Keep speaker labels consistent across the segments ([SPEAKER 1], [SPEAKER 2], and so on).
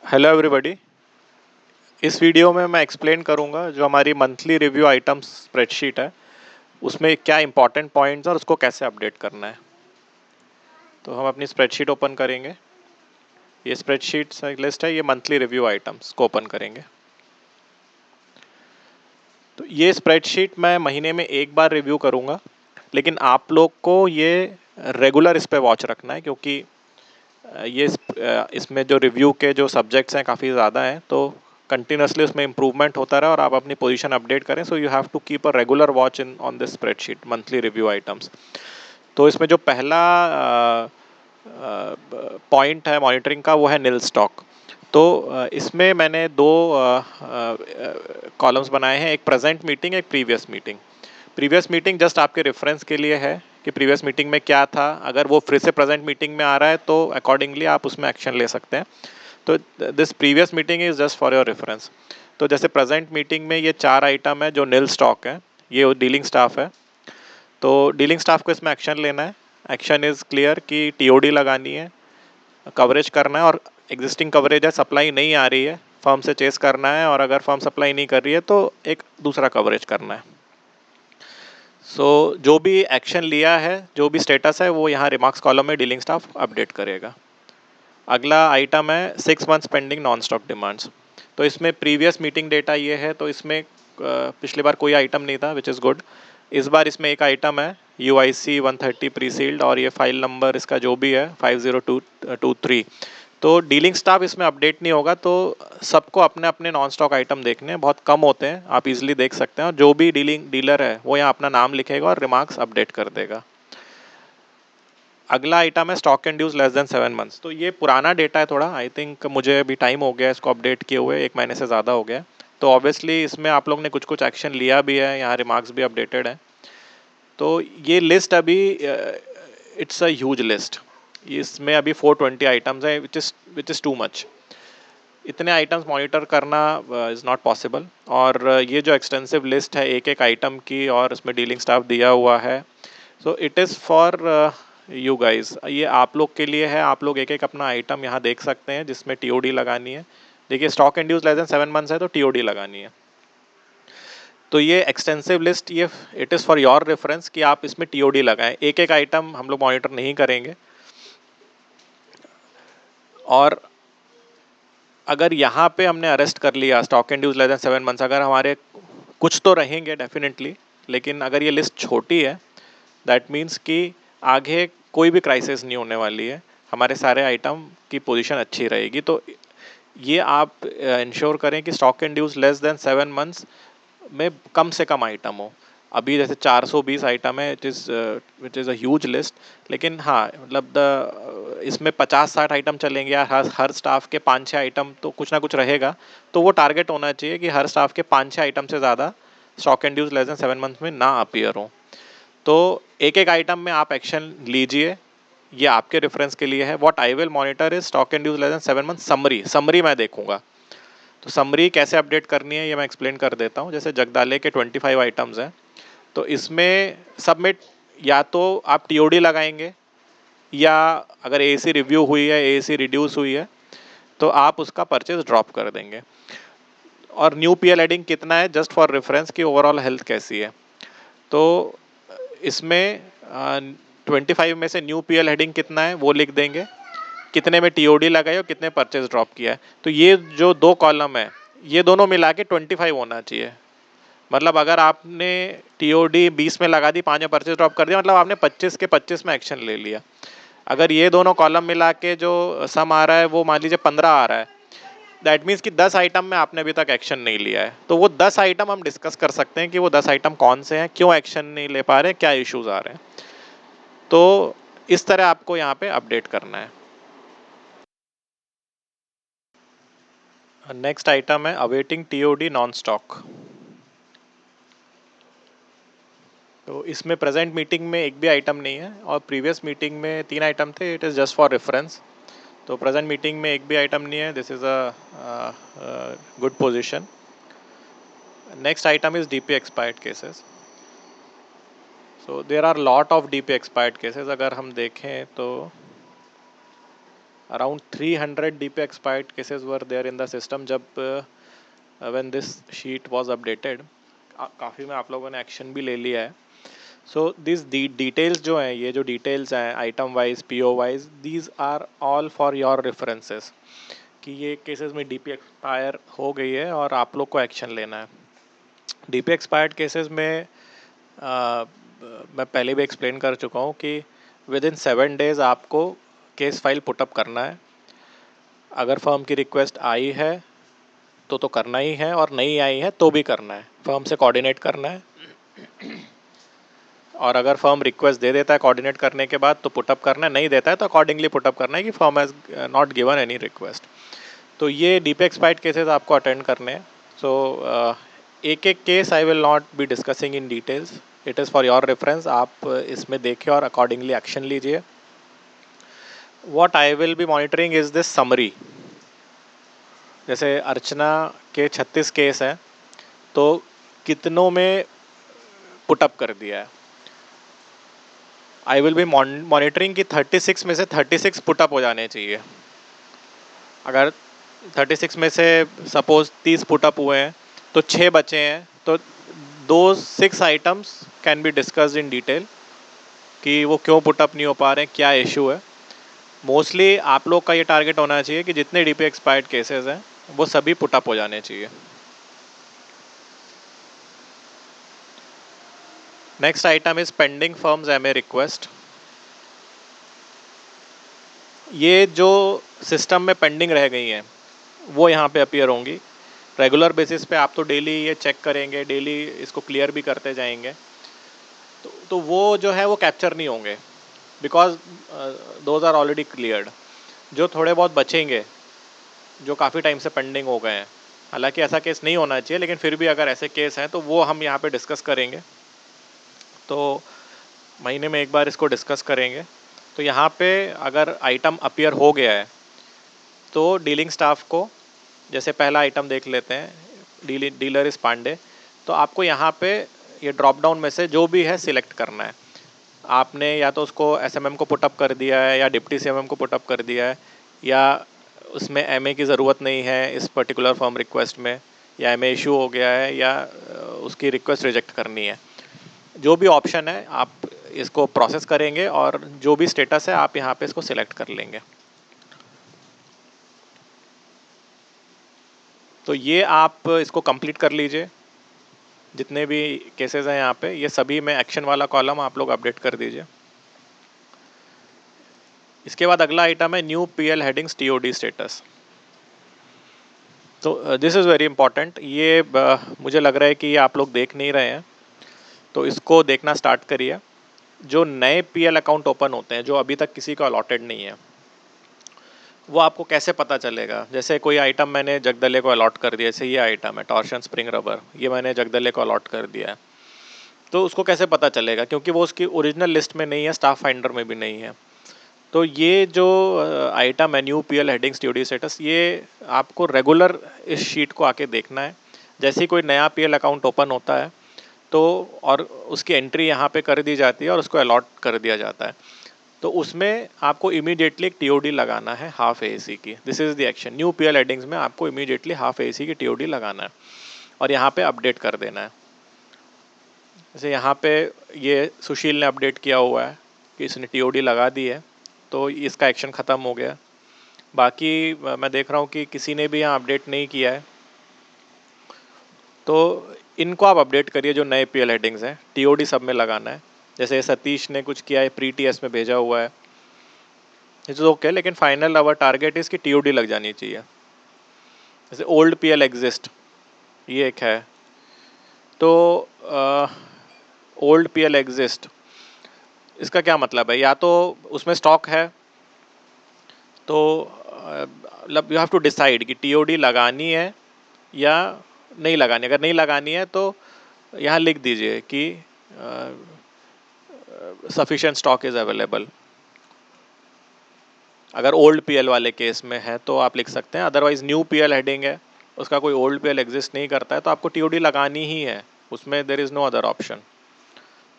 [SPEAKER 1] Hello everybody. इस video में मैं एक्सप्लेन करूंगा जो हमारी मंथली रिव्यू आइटम्स स्प्रेडशीट है उसमें क्या इंपॉर्टेंट पॉइंट्स और उसको कैसे अपडेट करना है। तो हम अपनी स्प्रेडशीट ओपन करेंगे। ये स्प्रेडशीट लिस्ट है, ये मंथली रिव्यू आइटम्स को ओपन करेंगे। तो ये स्प्रेडशीट मैं महीने में एक बार रिव्यू करूंगा, लेकिन आप लोग को ये रेगुलर इस पे वॉच रखना है क्योंकि इसमें जो रिव्यू के जो सब्जेक्ट्स हैं काफ़ी ज़्यादा हैं, तो कंटिन्यूसली उसमें इम्प्रूवमेंट होता रहे और आप अपनी पोजीशन अपडेट करें। So you have to keep a regular watch in on this spreadsheet monthly review items. तो इसमें जो पहला पॉइंट है मॉनिटरिंग का वो है नील स्टॉक। तो इसमें मैंने दो कॉलम्स बनाए हैं, एक प्रेजेंट मीटिंग, एक previous meeting. Previous meeting just आपके रेफरेंस के लिए है कि प्रीवियस मीटिंग में क्या था। अगर वो फिर से प्रेजेंट मीटिंग में आ रहा है तो अकॉर्डिंगली आप उसमें एक्शन ले सकते हैं। तो this previous meeting is just for your reference. तो जैसे प्रेजेंट मीटिंग में ये 4 आइटम है जो नील स्टॉक है, ये डीलिंग स्टाफ है। तो डीलिंग स्टाफ को इसमें एक्शन लेना है। एक्शन इज क्लियर कि टीओडी लगानी है, कवरेज करना है, और एग्जिस्टिंग कवरेज है, सप्लाई नहीं आ रही है, फर्म से चेस करना है, और अगर फर्म सप्लाई नहीं कर रही है तो एक दूसरा कवरेज करना है। जो भी एक्शन लिया है, जो भी स्टेटस है, वो यहाँ रिमार्क्स कॉलम में डीलिंग स्टाफ अपडेट करेगा। अगला आइटम है 6 months pending non stock demands. तो इसमें प्रीवियस मीटिंग डेटा ये है, तो इसमें पिछली बार कोई आइटम नहीं था, विच इज़ गुड। इस बार इसमें एक आइटम है UIC 130 प्री सील्ड, और ये फाइल नंबर इसका जो भी है 50223। तो डीलिंग स्टाफ इसमें अपडेट नहीं होगा, तो सबको अपने अपने नॉन स्टॉक आइटम देखने हैं, बहुत कम होते हैं, आप इजीली देख सकते हैं। और जो भी डीलर है वो यहाँ अपना नाम लिखेगा और रिमार्क्स अपडेट कर देगा। अगला आइटम है stock and dues less than 7 months. तो ये पुराना डेटा है थोड़ा, आई थिंक मुझे अभी टाइम हो गया इसको अपडेट किए हुए, 1 महीने से ज़्यादा हो गया। तो ऑब्वियसली इसमें आप लोग ने कुछ कुछ एक्शन लिया भी है, यहाँ रिमार्क्स भी अपडेटेड है। तो ये लिस्ट अभी इट्स अ ह्यूज लिस्ट। इसमें अभी 420 आइटम्स है, विच इज़ टू मच। इतने आइटम्स मॉनिटर करना इज़ नॉट पॉसिबल। और ये जो एक्सटेंसिव लिस्ट है एक एक आइटम की, और उसमें डीलिंग स्टाफ दिया हुआ है, so it is for you guys, ये आप लोग के लिए है। आप लोग एक एक अपना आइटम यहाँ देख सकते हैं जिसमें टीओडी लगानी है। देखिए, stock and use less than 7 months है तो टीओडी लगानी है। तो ये एक्सटेंसिव लिस्ट, ये it is for your reference कि आप इसमें टीओडी लगाएं। एक एक आइटम हम लोग मॉनिटर नहीं करेंगे। और अगर यहाँ पे हमने अरेस्ट कर लिया stock and use less than 7 months, अगर हमारे कुछ तो रहेंगे डेफिनेटली, लेकिन अगर ये लिस्ट छोटी है, दैट मीन्स कि आगे कोई भी क्राइसिस नहीं होने वाली है, हमारे सारे आइटम की पोजीशन अच्छी रहेगी। तो ये आप इंश्योर करें कि stock and dues less than 7 months में कम से कम आइटम हो। अभी जैसे 420 आइटम है, which is a huge list. लेकिन हाँ, मतलब इसमें 50-60 आइटम चलेंगे, या हर स्टाफ के 5-6 आइटम तो कुछ ना कुछ रहेगा। तो वो टारगेट होना चाहिए कि हर स्टाफ के 5-6 आइटम से ज़्यादा stock and dues less than 7 months में ना अपीयर हो। तो एक एक आइटम में आप एक्शन लीजिए, ये आपके रेफरेंस के लिए है। What I will monitor is stock and use less than 7 month summary मैं देखूंगा। तो समरी कैसे अपडेट करनी है ये मैं एक्सप्लेन कर देता हूँ। जैसे जगदाले के 25 आइटम्स हैं, तो इसमें सबमिट या तो आप टीओडी लगाएंगे, या अगर एसी रिव्यू हुई है, एसी रिड्यूस हुई है, तो आप उसका परचेज ड्रॉप कर देंगे। और न्यू पीएल एडिंग कितना है, जस्ट फॉर रेफरेंस की ओवरऑल हेल्थ कैसी है। तो इसमें 25 में से न्यू पीएल हेडिंग कितना है वो लिख देंगे, कितने में टीओडी लगाए और कितने परचेज ड्रॉप किया है। तो ये जो दो कॉलम है, ये दोनों मिला के 25 होना चाहिए। मतलब अगर आपने टीओडी 20 में लगा दी, 5 में परचेज ड्रॉप कर दिया, मतलब आपने 25 के 25 में एक्शन ले लिया। अगर ये दोनों कॉलम मिला के जो सम आ रहा है वो मान लीजिए 15 आ रहा है, दैट मीन्स कि 10 आइटम में आपने अभी तक एक्शन नहीं लिया है। तो वो 10 आइटम हम डिस्कस कर सकते हैं कि वो 10 आइटम कौन से हैं, क्यों एक्शन नहीं ले पा रहे, क्या इश्यूज आ रहे हैं। तो इस तरह आपको यहाँ पे अपडेट करना है। नेक्स्ट आइटम है अवेटिंग टीओडी नॉन स्टॉक। तो इसमें प्रेजेंट मीटिंग में एक भी आइटम नहीं है, और प्रीवियस मीटिंग में 3 आइटम थे। It is just for reference. तो प्रेजेंट मीटिंग में एक भी आइटम नहीं है, this is a good position. Next item is DP expired cases. So there are lot of DP expired cases. अगर हम देखें तो Around 300 DP expired cases were there in the system जब when this sheet was updated. काफ़ी में आप लोगों ने एक्शन भी ले लिया है. सो दिस डिटेल्स जो हैं, ये जो डिटेल्स हैं item wise PO wise, these are all for your references कि ये केसेस में डीपी एक्सपायर हो गई है और आप लोग को एक्शन लेना है. डीपी एक्सपायर्ड केसेस में मैं पहले भी एक्सप्लेन कर चुका हूँ कि विद इन 7 days आपको केस फाइल पुटअप करना है. अगर फर्म की रिक्वेस्ट आई है तो करना ही है, और नहीं आई है तो भी करना है, फर्म से कोऑर्डिनेट करना है. और अगर फर्म रिक्वेस्ट दे देता है कोऑर्डिनेट करने के बाद तो पुटअप करना है, नहीं देता है तो अकॉर्डिंगली पुटअप करना है कि firm has not given any request. तो ये डीपी एक्सपायर्ड केसेस आपको अटेंड करने हैं. सो एक एक case I will not be discussing in details, it is for your reference. आप इसमें देखिए और अकॉर्डिंगली एक्शन लीजिए. What I will B monitoring is this summary. जैसे अर्चना के 36 केस हैं, तो कितनों में पुटअप कर दिया है. आई विल बी मॉनिटरिंग कि 36 में से 36 पुटअप हो जाने चाहिए. अगर 36 में से सपोज 30 पुटअप हुए हैं तो 6 बचे हैं, तो दो 6 items can be discussed in detail कि वो क्यों पुटअप नहीं हो पा रहे हैं, क्या इशू है. मोस्टली आप लोग का ये टारगेट होना चाहिए कि जितने डीपी एक्सपायर्ड केसेस हैं वो सभी पुटअप हो जाने चाहिए. Next item is pending firms MA request. ये जो सिस्टम में पेंडिंग रह गई हैं वो यहाँ पे अपीयर होंगी. रेगुलर बेसिस पे आप तो डेली ये चेक करेंगे, डेली इसको क्लियर भी करते जाएंगे. तो वो जो है वो कैप्चर नहीं होंगे because those are already cleared. जो थोड़े बहुत बचेंगे जो काफ़ी टाइम से पेंडिंग हो गए हैं, हालांकि ऐसा केस नहीं होना चाहिए लेकिन फिर भी अगर ऐसे केस हैं तो वो हम यहाँ पे डिस्कस करेंगे. तो महीने में एक बार इसको डिस्कस करेंगे. तो यहाँ पे अगर आइटम अपीयर हो गया है तो डीलिंग स्टाफ को, जैसे पहला आइटम देख लेते हैं, डीलर इस पांडे. तो आपको यहाँ पे ये ड्रॉप डाउन में से जो भी है सिलेक्ट करना है. आपने या तो उसको एसएमएम को पुटअप कर दिया है या डिप्टी सीएमएम को पुटअप कर दिया है, या उसमें एमए की ज़रूरत नहीं है इस पर्टिकुलर फॉर्म रिक्वेस्ट में, या एमए इशू हो गया है, या उसकी रिक्वेस्ट रिजेक्ट करनी है. जो भी ऑप्शन है आप इसको प्रोसेस करेंगे और जो भी स्टेटस है आप यहाँ पे इसको सिलेक्ट कर लेंगे. तो ये आप इसको कंप्लीट कर लीजिए. जितने भी केसेस हैं यहाँ पे, ये सभी में एक्शन वाला कॉलम आप लोग अपडेट कर दीजिए. इसके बाद अगला आइटम है new PL headings TOD status. तो दिस इज़ वेरी इंपॉर्टेंट. ये मुझे लग रहा है कि ये आप लोग देख नहीं रहे हैं, तो इसको देखना स्टार्ट करिए. जो नए पीएल अकाउंट ओपन होते हैं जो अभी तक किसी को अलॉटेड नहीं है, वो आपको कैसे पता चलेगा. जैसे कोई आइटम मैंने जगदले को अलॉट कर दिया, जैसे ये आइटम है टॉर्शन स्प्रिंग रबर, ये मैंने जगदले को अलॉट कर दिया है. तो उसको कैसे पता चलेगा, क्योंकि वो उसकी ओरिजिनल लिस्ट में नहीं है, स्टाफ फाइंडर में भी नहीं है. तो ये जो आइटम है new PL headings TOD status, ये आपको रेगुलर इस शीट को आके देखना है. जैसे ही कोई नया पीएल अकाउंट ओपन होता है तो और उसकी एंट्री यहाँ पे कर दी जाती है और उसको अलॉट कर दिया जाता है, तो उसमें आपको इमीडिएटली एक टीओडी लगाना है हाफ एसी की. This is the action. New PL headings में आपको इमीडिएटली हाफ एसी की टीओडी लगाना है और यहाँ पे अपडेट कर देना है. जैसे यहाँ पे ये सुशील ने अपडेट किया हुआ है कि इसने टीओडी लगा दी है, तो इसका एक्शन ख़त्म हो गया. बाकी मैं देख रहा हूँ कि किसी ने भी यहाँ अपडेट नहीं किया है, तो इनको आप अपडेट करिए. जो नए पीएल हेडिंग्स हैं टीओडी सब में लगाना है. जैसे सतीश ने कुछ किया है, प्री टीएस में भेजा हुआ है, इट्स ओके, लेकिन फाइनल आवर टारगेट इसकी टीओडी लग जानी चाहिए. जैसे ओल्ड पीएल एग्जिस्ट, ये एक है. तो ओल्ड पीएल एग्जिस्ट, इसका क्या मतलब है, या तो उसमें स्टॉक है तो मतलब यू हैव टू डिसाइड कि टीओडी लगानी है या नहीं लगानी. अगर नहीं लगानी है तो यहाँ लिख दीजिए कि सफिशिएंट स्टॉक इज़ अवेलेबल. अगर ओल्ड पीएल वाले केस में है तो आप लिख सकते हैं. अदरवाइज न्यू पीएल हेडिंग है, उसका कोई ओल्ड पीएल एग्जिस्ट नहीं करता है, तो आपको टीओडी लगानी ही है, उसमें there is no other option.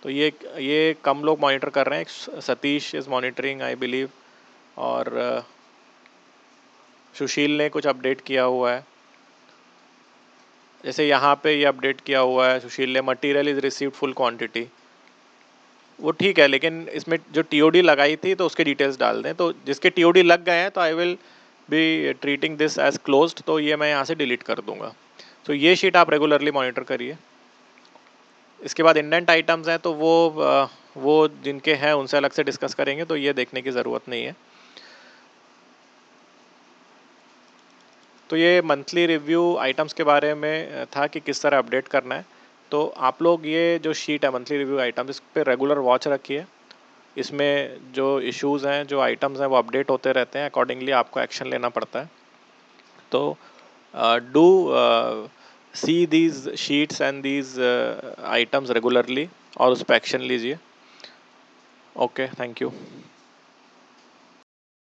[SPEAKER 1] तो ये कम लोग मॉनिटर कर रहे हैं. Satish is monitoring I believe, और सुशील ने कुछ अपडेट किया हुआ है, जैसे यहाँ पे ये अपडेट किया हुआ है सुशील ने, material is received full quantity, वो ठीक है, लेकिन इसमें जो टीओडी लगाई थी तो उसके डिटेल्स डाल दें। तो जिसके टीओडी लग गए हैं तो I will be treating this as closed, तो ये मैं यहाँ से डिलीट कर दूंगा। तो ये शीट आप रेगुलरली मॉनिटर करिए। इसके बाद इंडेंट आइटम्स हैं तो वो जिनके हैं उनसे अलग से डिस्कस करेंगे, तो ये देखने की ज़रूरत नहीं है। तो ये मंथली रिव्यू आइटम्स के बारे में था कि किस तरह अपडेट करना है। तो आप लोग ये जो शीट है मंथली रिव्यू आइटम्स, इस पर रेगुलर वॉच रखिए। इसमें जो इश्यूज़ हैं, जो आइटम्स हैं, वो अपडेट होते रहते हैं, अकॉर्डिंगली आपको एक्शन लेना पड़ता है। तो do see these sheets and these items regularly और उस पर एक्शन लीजिए। Okay, thank you.